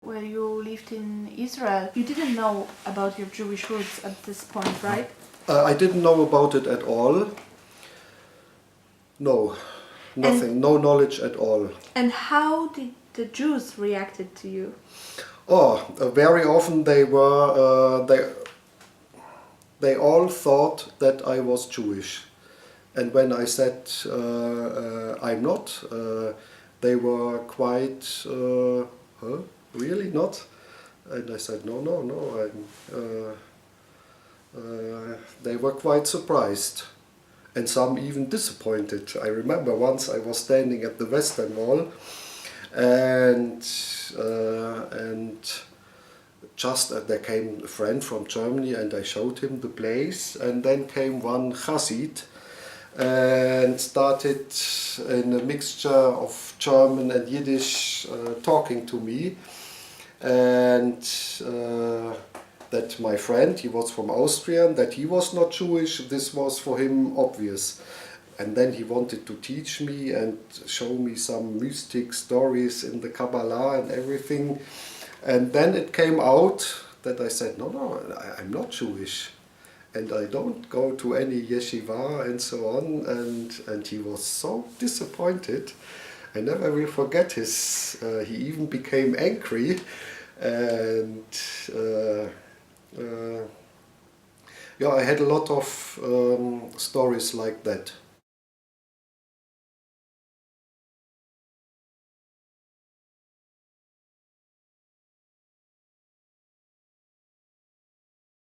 where you lived in Israel, you didn't know about your Jewish roots at this point, right? I didn't know about it at all. No, nothing, no knowledge at all. And how did the Jews reacted to you? Oh, very often they were, they all thought that I was Jewish. And when I said I'm not, they were quite, huh? Really not? And I said, no, no, no. They were quite surprised. And some even disappointed. I remember once I was standing at the Western Wall and just there came a friend from Germany and I showed him the place, and then came one Hasid and started in a mixture of German and Yiddish talking to me, and that my friend, he was from Austria, that he was not Jewish, this was for him obvious. And then he wanted to teach me and show me some mystic stories in the Kabbalah and everything. And then it came out that I said, no, no, I'm not Jewish. And I don't go to any yeshiva and so on. And he was so disappointed. I never will forget his, he even became angry. And yeah, I had a lot of stories like that.